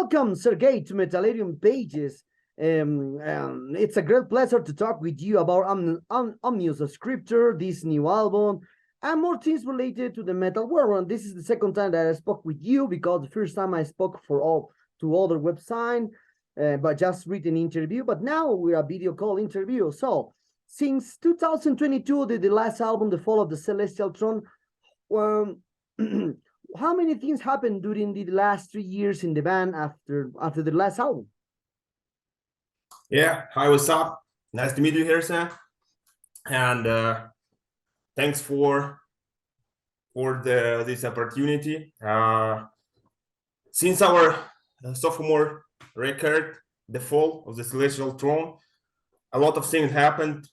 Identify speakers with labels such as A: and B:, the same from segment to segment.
A: Welcome, Sergey, to Metallarium Pages. It's a great pleasure to talk with you about Omnius Scripture, this new album, and more things related to the metal world. And this is the second time that I spoke with you, because the first time I spoke to other website, but just written interview. But now we're a video call interview. So since 2022, the last album, The Fall of the Celestial Throne, how many things happened during the last 3 years in the band after the last album?
B: Yeah, hi, what's up? Nice to meet you here, Sam. And thanks for this opportunity. Since our sophomore record, The Fall of the Celestial Throne, a lot of things happened,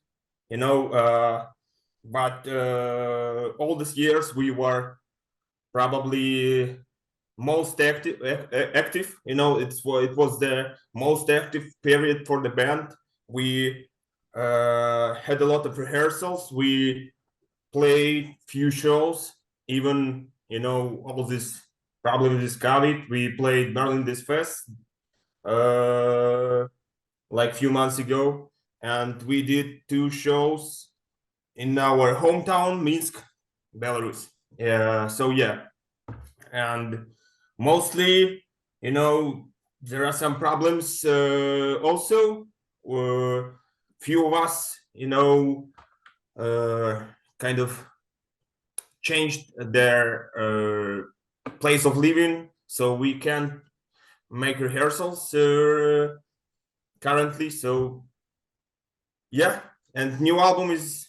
B: but all these years we were probably most active. It was the most active period for the band. We had a lot of rehearsals. We played few shows, even all this probably this COVID. We played Berlin this fest like few months ago, and we did 2 shows in our hometown, Minsk, Belarus. So yeah, and mostly, there are some problems also. Few of us, kind of changed their place of living, so we can't make rehearsals currently. So yeah, and new album is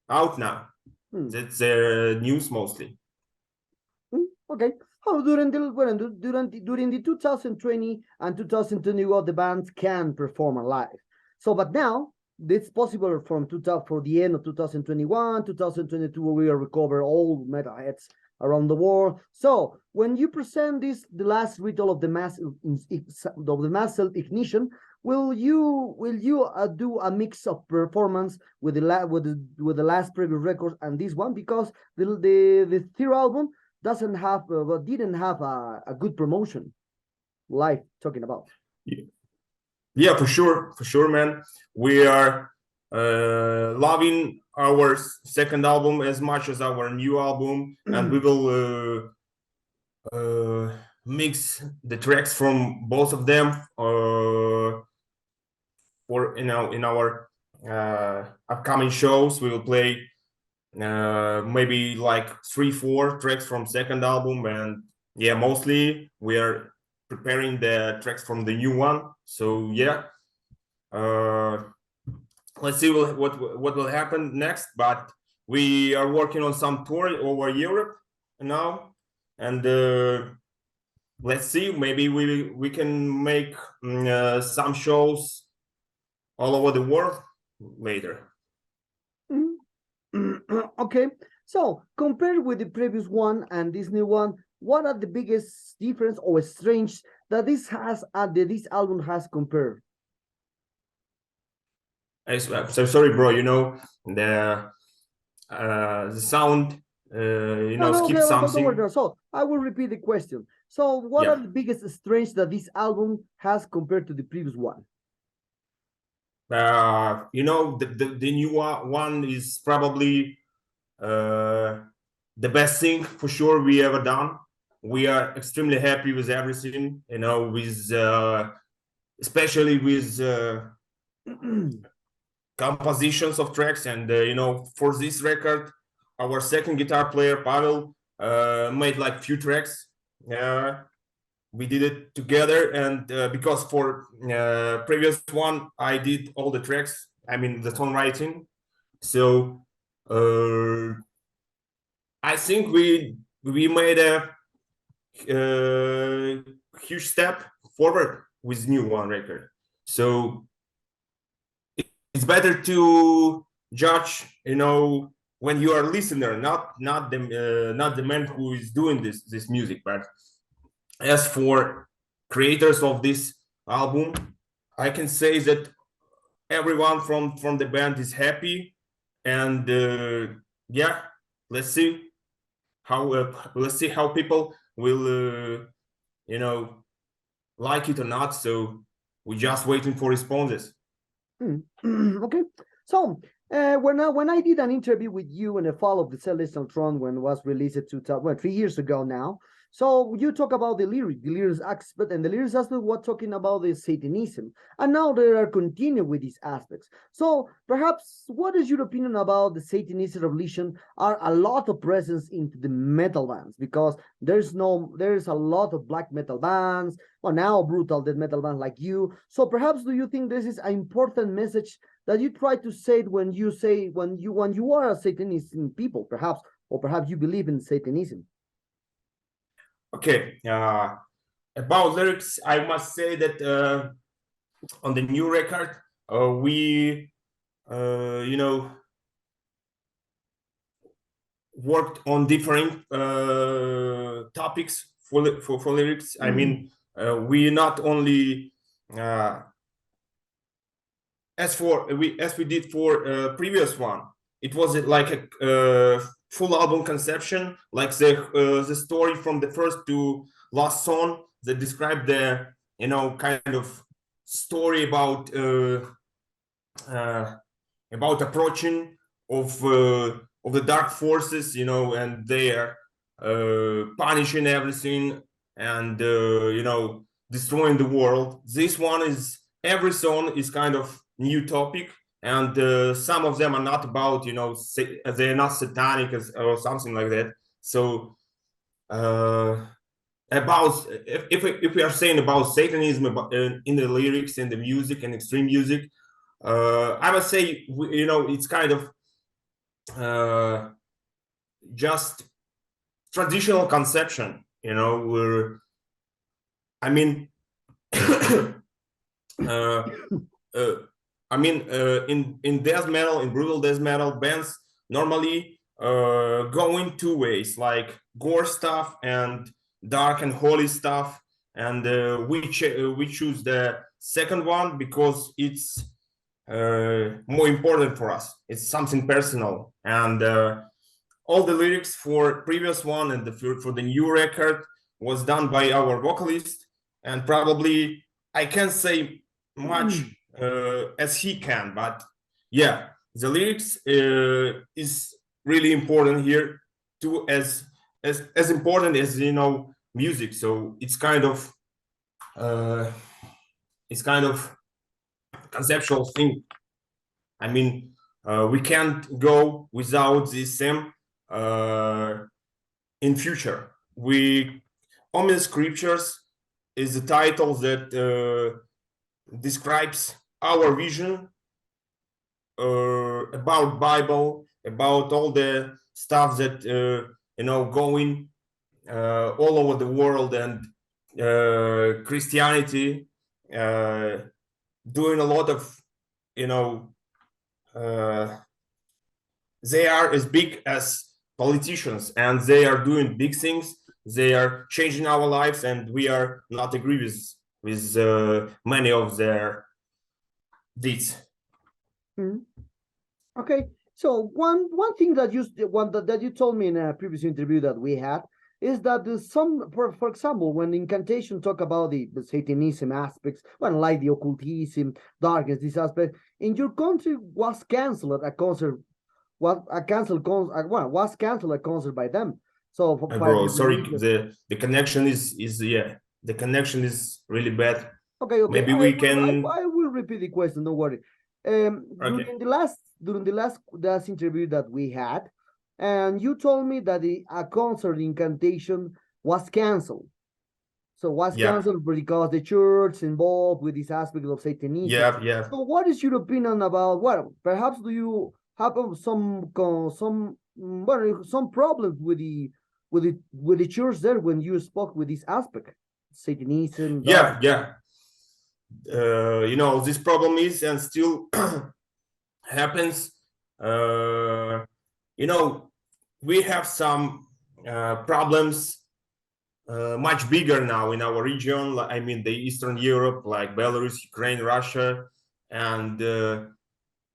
B: out now. That's news mostly.
A: Okay. How during the 2020 and 2021 the bands can perform live. So, but now it's possible for the end of 2021, 2022, we will recover all metalheads around the world. So, when you present the last ritual of the mass ignition, will you do a mix of performance with the last previous records and this one, because the third album didn't have a good promotion live, talking about?
B: Yeah, for sure, man. We are loving our second album as much as our new album, and we will mix the tracks from both of them for in our upcoming shows. We will play maybe like 3-4 tracks from second album, and yeah, mostly we are preparing the tracks from the new one. So yeah, let's see what will happen next, but we are working on some tour over Europe now, and let's see, maybe we can make some shows all over the world later.
A: Okay, so compared with the previous one and this new one, what are the biggest difference or strange that this album has compared?
B: So sorry, bro. The sound. Skip something.
A: So I will repeat the question. So, what are the biggest strange that this album has compared to the previous one?
B: The new one is probably the best thing for sure we ever done. We are extremely happy with everything, with especially with compositions of tracks, and for this record, our second guitar player Pavel made like few tracks. We did it together, and because for previous one I did all the tracks, I mean the songwriting. So I think we made a huge step forward with new one record. So it's better to judge, when you are a listener, not the man who is doing this music. But as for creators of this album, I can say that everyone from the band is happy, and yeah, let's see how people will like it or not. So we're just waiting for responses.
A: Okay, so when I did an interview with you in the fall of the Celestial Throne, when it was released 3 years ago now. So you talk about the lyrics aspect, and the lyrics aspect was talking about the Satanism, and now they are continuing with these aspects. So perhaps, what is your opinion about the Satanist revolution? Are a lot of presence into the metal bands, because there's a lot of black metal bands, or now brutal death metal bands like you. So perhaps, do you think this is an important message that you try to say when you are a Satanist in people, perhaps, or perhaps you believe in Satanism?
B: Okay, about lyrics, I must say that on the new record, we, worked on different topics for lyrics. I mean, we not only as we did for previous one, it was like a full album conception, like the story from the first to last song that described the kind of story about approaching of the dark forces, and they're punishing everything and destroying the world. This one is, every song is kind of new topic, and some of them are not about they're not satanic or something like that. So about if we are saying about Satanism in the lyrics and the music and extreme music, I would say it's kind of just traditional conception, where I mean in death metal, in brutal death metal, bands normally go in two ways, like gore stuff and dark and holy stuff, and we choose the second one because it's more important for us. It's something personal, and all the lyrics for previous one and for the new record was done by our vocalist, and probably I can't say much as he can, but yeah, the lyrics is really important here too, as important as music. So it's kind of conceptual thing. I mean, we can't go without this same in future. We Ominous Scriptures is the title that describes our vision about Bible, about all the stuff that going all over the world, and Christianity doing a lot of they are as big as politicians, and they are doing big things. They are changing our lives, and we are not agree with many of their deeds.
A: Okay, so one thing that you told me in a previous interview that we had is that for example, when incantation talk about the Satanism aspects, like the occultism, darkness, this aspect, in your country was canceled a concert, was canceled a concert by them. So
B: bro, sorry, the connection is the connection is really bad.
A: Okay.
B: Maybe we can.
A: I will repeat the question. Don't worry. During the last interview that we had, and you told me that a concert incantation was canceled. So was canceled because the church involved with this aspect of Satanism.
B: Yeah.
A: So what is your opinion about? Well, perhaps do you have some problems with the church there when you spoke with this aspect, Satanism?
B: Yeah. This problem is and still happens. We have some problems much bigger now in our region. I mean, the Eastern Europe, like Belarus, Ukraine, Russia, and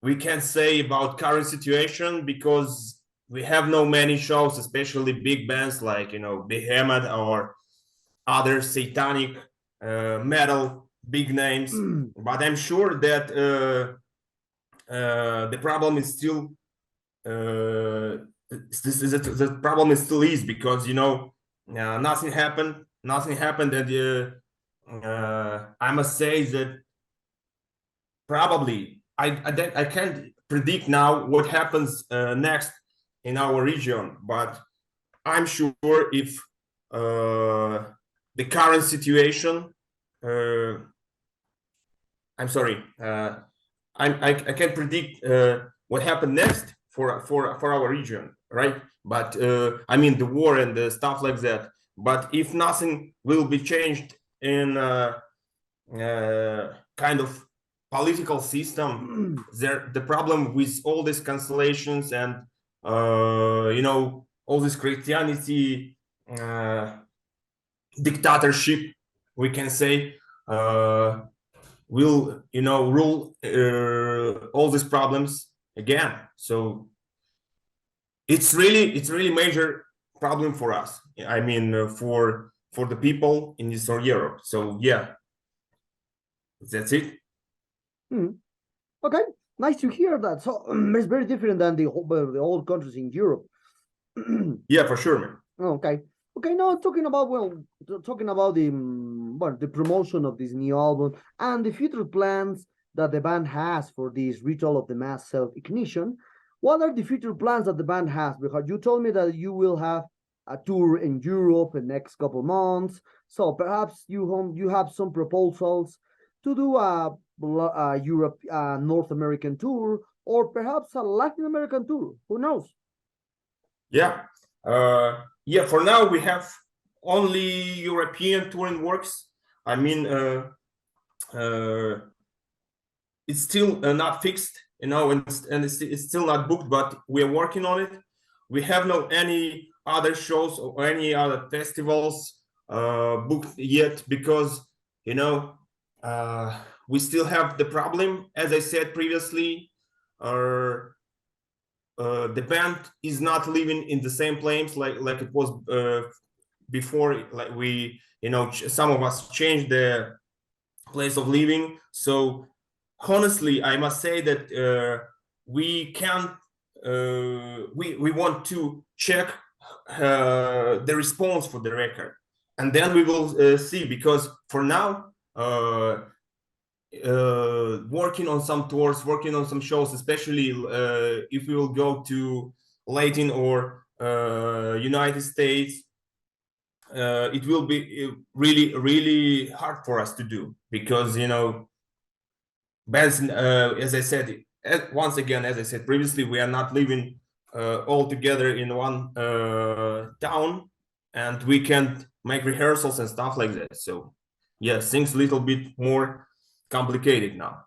B: we can't say about current situation because we have no many shows, especially big bands like Behemoth or other satanic metal big names, but I'm sure that the problem is still the problem is still is because nothing happened, and I must say that probably I can't predict now what happens next in our region, but I'm sure if the current situation, I'm sorry, I can't predict what happened next for our region, right? But I mean the war and the stuff like that. But if nothing will be changed in kind of political system, the problem with all these cancellations and all this Christianity dictatorship, we can say, will rule all these problems again. So it's really major problem for us. I mean, for the people in Eastern Europe. So yeah, that's it.
A: Okay, nice to hear that. So it's very different than the old countries in Europe.
B: Yeah, for sure, man.
A: Okay. Now talking about the promotion of this new album and the future plans that the band has for this ritual of the mass self-ignition. What are the future plans that the band has? Because you told me that you will have a tour in Europe in the next couple months. So perhaps you have some proposals to do a Europe, North American tour, or perhaps a Latin American tour. Who knows?
B: Yeah. For now we have only European touring works. I mean, it's still not fixed, and it's still not booked, but we're working on it. We have no any other shows or any other festivals booked yet because we still have the problem, as I said previously. The band is not living in the same place like it was before. Like we, some of us changed the place of living. So honestly, I must say that we can't. We want to check the response for the record, and then we will see. Because for now, working on some tours, working on some shows, especially if we will go to Latin or United States, it will be really hard for us to do because bands, as I said once again, as I said previously, we are not living all together in one town, and we can't make rehearsals and stuff like that. So yeah, things a little bit more complicated now.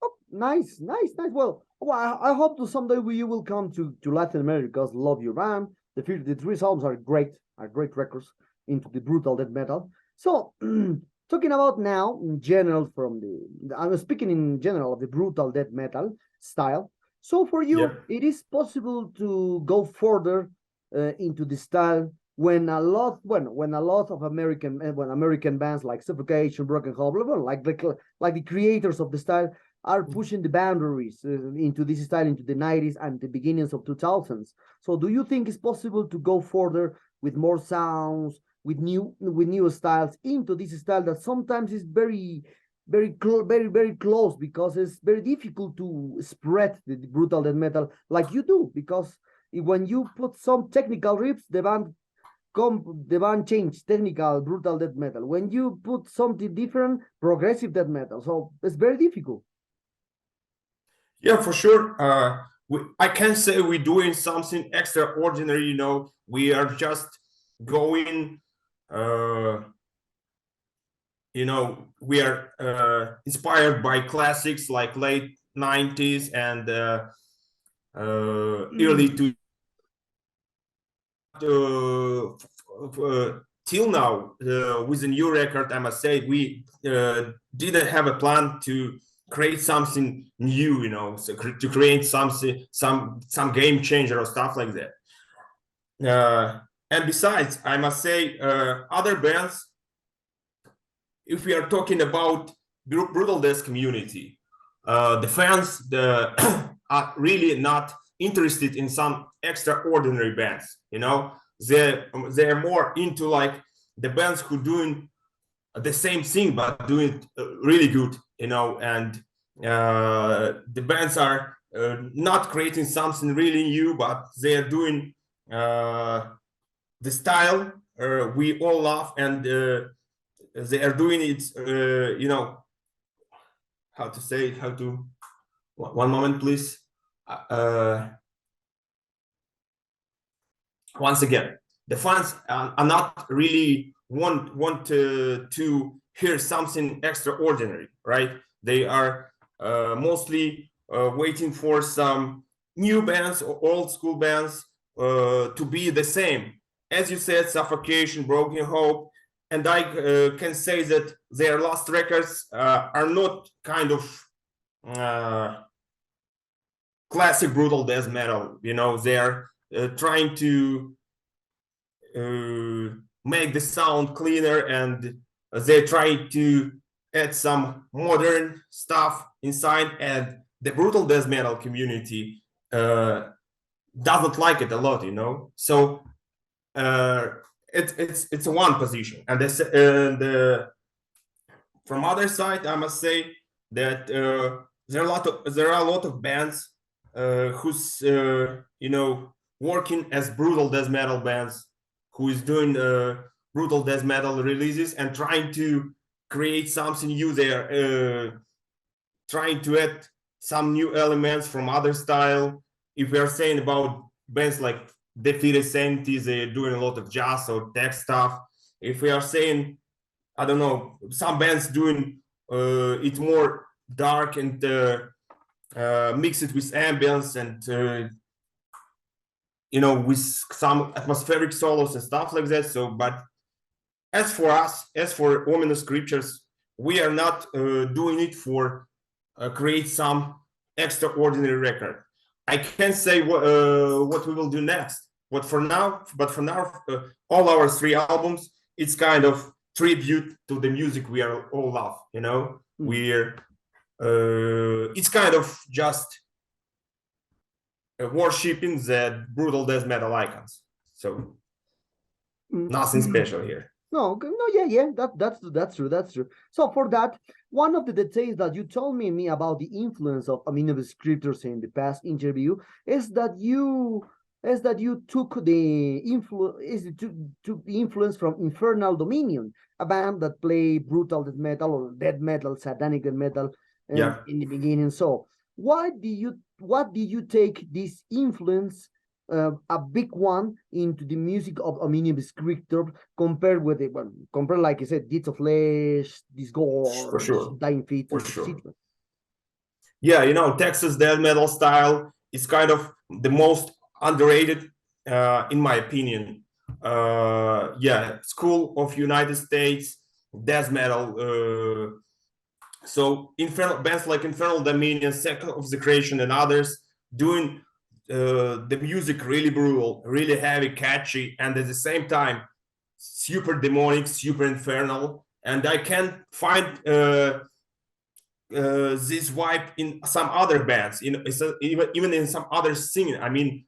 A: Oh, nice. Well, I hope to someday you will come to Latin America because love your band. The three albums are great records into the brutal death metal. So talking about now in general I'm speaking in general of the brutal death metal style. So for you, It is possible to go further into the style when a lot of American bands like Suffocation, Broken Hope, like the creators of the style are pushing the boundaries into this style into the 90s and the beginnings of 2000s. So do you think it's possible to go further with more sounds, with new styles into this style that sometimes is very close because it's very difficult to spread the brutal death metal like you do, because when you put some technical riffs, the band change technical brutal death metal. When you put something different, progressive death metal. So it's very difficult.
B: Yeah, for sure. I can't say we're doing something extraordinary. We are just going. We are inspired by classics like late 90s and early till now. With the new record, I must say we didn't have a plan to create something new, so to create something, some game changer or stuff like that. And besides, I must say, other bands, if we are talking about brutal death community, the fans are really not interested in some extraordinary bands. You know, they're more into like the bands who doing the same thing but doing it really good. You know, and the bands are not creating something really new, but they are doing the style we all love, and they are doing it, you know, how to say, how to, one moment, please. Once again, the fans are not really want to hear something extraordinary, right? They are mostly waiting for some new bands or old school bands to be the same. As you said, Suffocation, Broken Hope, and I can say that their last records are not kind of classic brutal death metal. You know, they are trying to make the sound cleaner, and they're trying to add some modern stuff inside, and the brutal death metal community doesn't like it a lot, you know. So it's a one position, and from other side, I must say that there are a lot of bands who's you know, working as brutal death metal bands, who is doing brutal death metal releases and trying to create something new there, trying to add some new elements from other style. If we are saying about bands like Defeated Sanity, they're doing a lot of jazz or tech stuff. If we are saying, I don't know, some bands doing it more dark and mix it with ambience and you know, with some atmospheric solos and stuff like that. So, but as for us, as for Ominous Scriptures, we are not doing it for create some extraordinary record. I can't say what we will do next, but for now, all our 3 albums, it's kind of tribute to the music we are all love. You know, we're it's kind of just worshipping the brutal death metal icons. So nothing special here.
A: No, yeah, that's true. So for that, one of the details that you told me about the influence of Ominous Scriptures in the past interview is that you took the influence from Infernal Dominion, a band that play brutal death metal or death metal, satanic death metal in the beginning. So what did you take this influence, a big one, into the music of Ominous Scripture compared with it? Well, compared, like I said, Deeds of Flesh, Disgorge,
B: for sure,
A: Dying Feet,
B: for sure. Yeah, you know, Texas death metal style is kind of the most underrated, in my opinion. Yeah, School of United States death metal. So bands like Infernal Dominion, Second of the Creation, and others doing the music really brutal, really heavy, catchy, and at the same time super demonic, super infernal. And I can't find this vibe in some other bands, even in some other singing. I mean,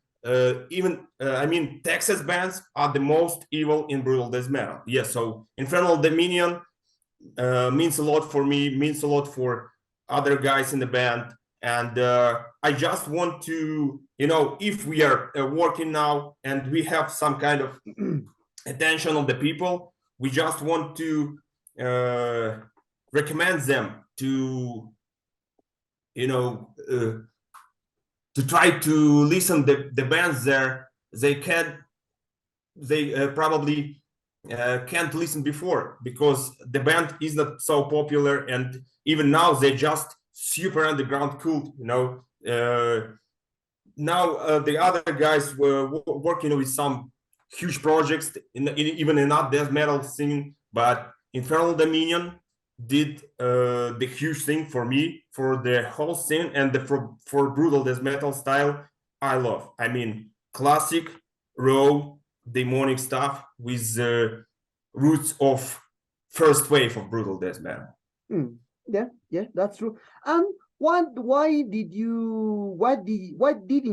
B: Texas bands are the most evil in brutal death metal. Yeah, so Infernal Dominion means a lot for me, means a lot for other guys in the band. And I just want to, you know, if we are working now and we have some kind of attention of the people, we just want to recommend them to, you know, to try to listen the bands there. They probably can't listen before, because the band is not so popular, and even now they just super underground cult, you know. Now the other guys were working with some huge projects even in not death metal scene, but Infernal Dominion did the huge thing for me, for the whole scene, and for brutal death metal style I love. I mean, classic, raw, demonic stuff with the roots of first wave of brutal death metal.
A: Yeah, that's true. And why didn't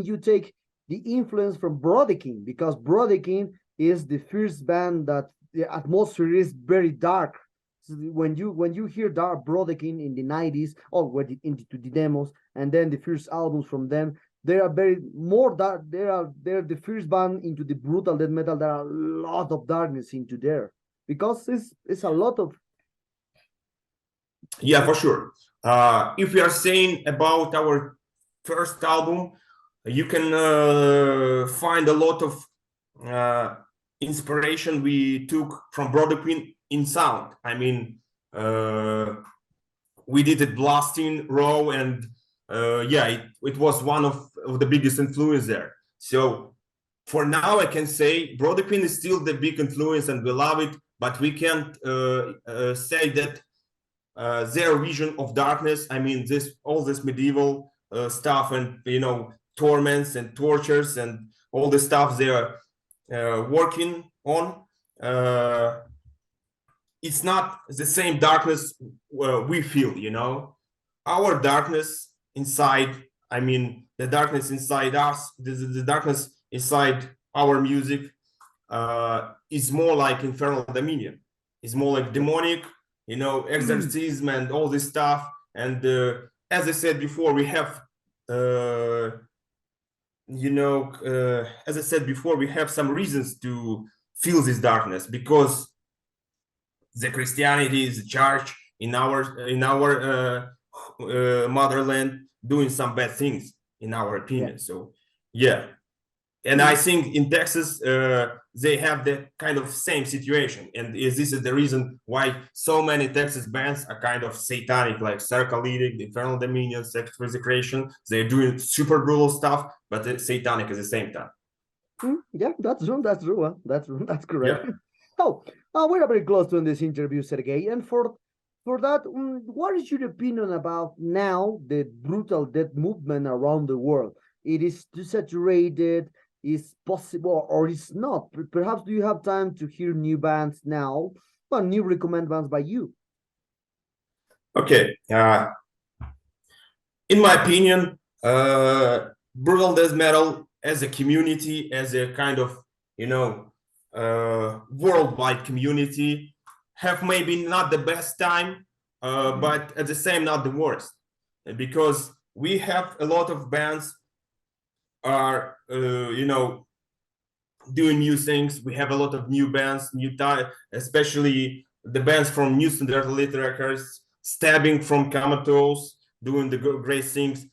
A: you take the influence from Brodekin? Because Brodekin is the first band that the atmosphere is very dark. So when you hear dark Brodekin in the 90s, or into the demos, and then the first albums from them, they are very more dark. They're the first band into the brutal death metal. There are a lot of darkness into there, because it's a lot of.
B: Yeah, for sure. If we are saying about our first album, you can find a lot of inspiration we took from Brodequin in sound. I mean, we did it blasting, raw, and yeah, it was one of the biggest influence there. So for now, I can say Brodequin is still the big influence, and we love it. But we can't say that their vision of darkness, I mean, all this medieval stuff, and torments and tortures and all the stuff they are working on, it's not the same darkness we feel. Our darkness inside, I mean, the darkness inside us, the darkness inside our music is more like infernal dominion. It's more like demonic, exorcism and all this stuff. And as I said before, we have as I said before, we have some reasons to feel this darkness, because the Christianity is the church in our motherland doing some bad things, in our opinion.
A: Yeah.
B: So yeah. And I think in Texas, they have the kind of same situation. And this is the reason why so many Texas bands are kind of satanic, like Liakh, Infernal Dominion, Sex Consecration. They're doing super brutal stuff, but it's satanic at the same time.
A: Yeah, that's true. That's true. That's correct.
B: Yeah.
A: Oh, we're very close to this interview, Sergey. And for that, what is your opinion about now the brutal death movement around the world? It is too saturated. Is possible or is not? Perhaps do you have time to hear new bands now? Well, new recommend bands by you.
B: Okay. In my opinion, brutal death metal as a community, as a kind of worldwide community, have maybe not the best time, but at the same not the worst, because we have a lot of bands are doing new things. We have a lot of new bands, especially the bands from New Standard Records, Stabbing from Comatose, doing the great things.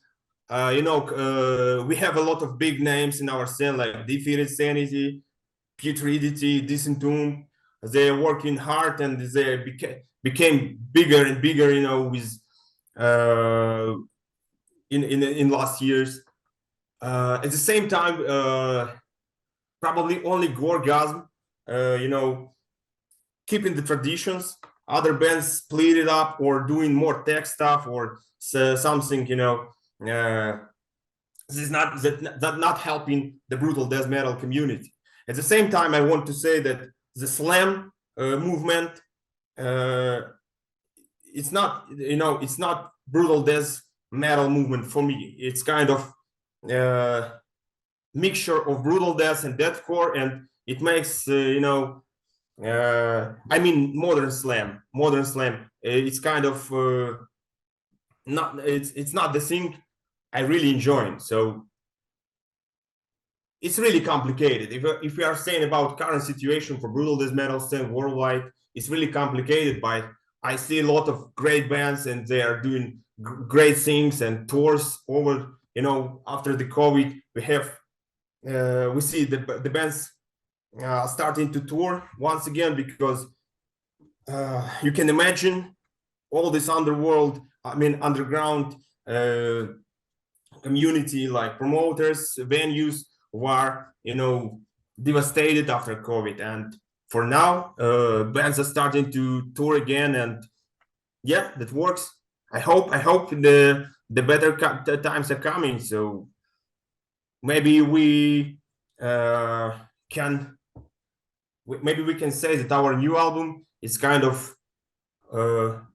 B: We have a lot of big names in our scene, like Defeated Sanity, Putridity, Disentomb. They're working hard, and they became bigger and bigger, with in last years. At the same time, probably only Gorgasm, keeping the traditions. Other bands split it up or doing more tech stuff or something, this is not helping the brutal death metal community. At the same time, I want to say that the slam movement, it's not brutal death metal movement for me. It's kind of mixture of brutal death and deathcore, and it makes I mean modern slam. It's kind of it's not the thing I really enjoy. So it's really complicated. If we are saying about current situation for brutal death metal scene worldwide, it's really complicated. But I see a lot of great bands, and they are doing great things and tours over. After the COVID, we see the bands starting to tour once again, because you can imagine all this underground community, like promoters, venues, who are devastated after COVID. And for now, bands are starting to tour again, and yeah, that works. I hope the better times are coming, so maybe we can maybe we can say that our new album is kind of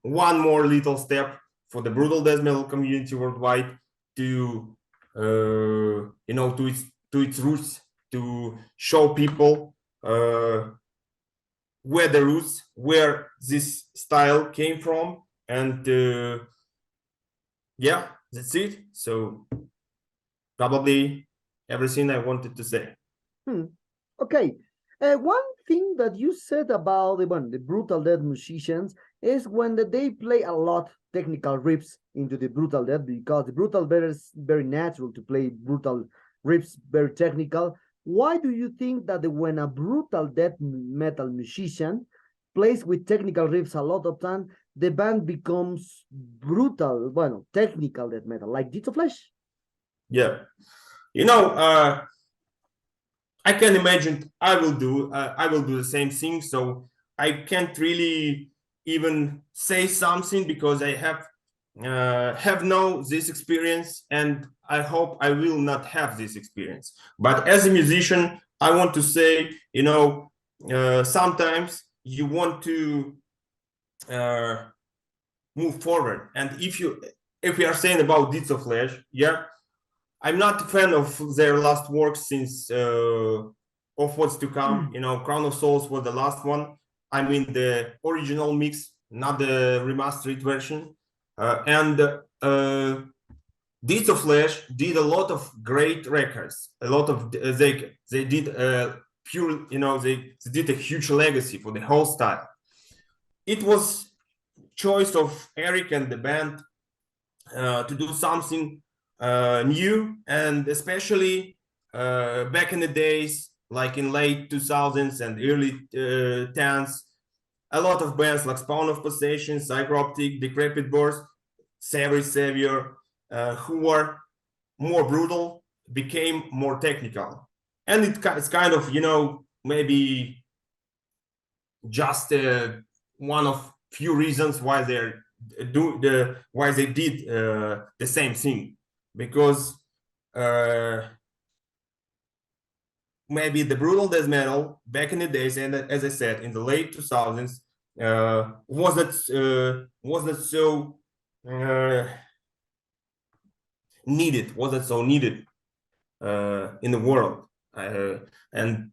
B: one more little step for the brutal death metal community worldwide to to its roots, to show people where this style came from, and yeah, that's it. So probably everything I wanted to say.
A: Okay. One thing that you said about the brutal death musicians is when they play a lot technical riffs into the brutal death, because the brutal death is very natural to play brutal riffs, very technical. Why do you think that when a brutal death metal musician plays with technical riffs a lot of time, the band becomes brutal, technical death metal, like Deeds of Flesh?
B: Yeah, I can imagine I will do the same thing. So I can't really even say something because I have no this experience, and I hope I will not have this experience. But as a musician, I want to say, sometimes you want to move forward, and if we are saying about Deeds of Flesh, yeah, I'm not a fan of their last work since of what's to come. Crown of Souls was the last one. I mean the original mix, not the remastered version. And Deeds of Flesh did a lot of great records. A lot of they did pure, they did a huge legacy for the whole style. It was choice of Eric and the band to do something new, and especially back in the days, like in late 2000s and early 10s, a lot of bands like Spawn of Possession, Psychroptic, Decrepit Birth, Savage Savior, who were more brutal, became more technical. And it's kind of, maybe just one of few reasons why they did the same thing, because maybe the brutal death metal back in the days, and as I said, in the late 2000s, wasn't so needed, in the world, and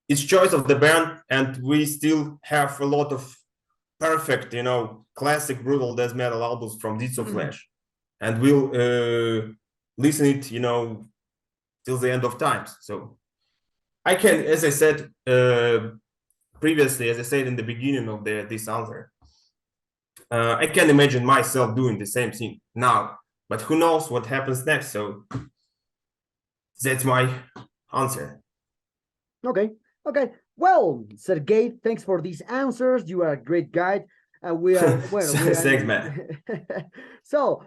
B: it's choice of the band, and we still have a lot of perfect, classic brutal death metal albums from Deeds of Flesh, and we'll listen it, till the end of times. So I can, as I said previously, as I said in the beginning of this answer, I can imagine myself doing the same thing now, but who knows what happens next. So that's my answer.
A: Okay. Well, Sergey, thanks for these answers. You are a great guide. We are
B: thanks, man.
A: So,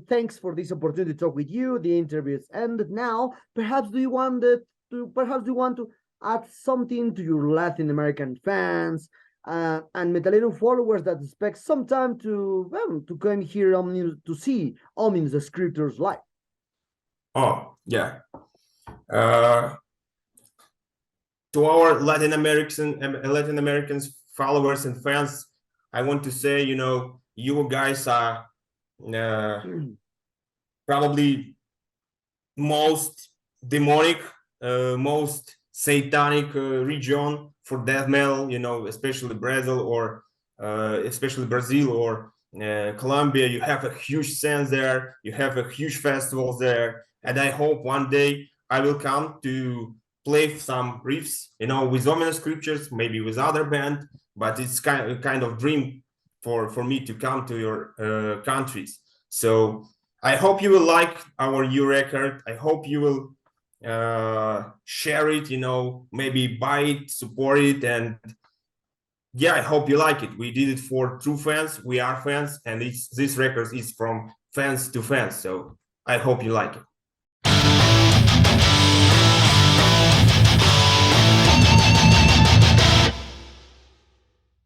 A: thanks for this opportunity to talk with you. The interview is ended now. Perhaps do you want to add something to your Latin American fans and Metalero followers that expect some time to come here to see Omnium Scriptures live?
B: Oh yeah. To our Latin Americans followers and fans, I want to say, you guys are probably most demonic, most satanic region for death metal, especially Brazil or Colombia. You have a huge sense there, you have a huge festivals there, and I hope one day I will come to play some riffs, with Ominous Scriptures, maybe with other band, but it's kind of dream for me to come to your countries. So I hope you will like our new record. I hope you will share it, maybe buy it, support it, and yeah, I hope you like it. We did it for true fans. We are fans, and this record is from fans to fans. So I hope you like it.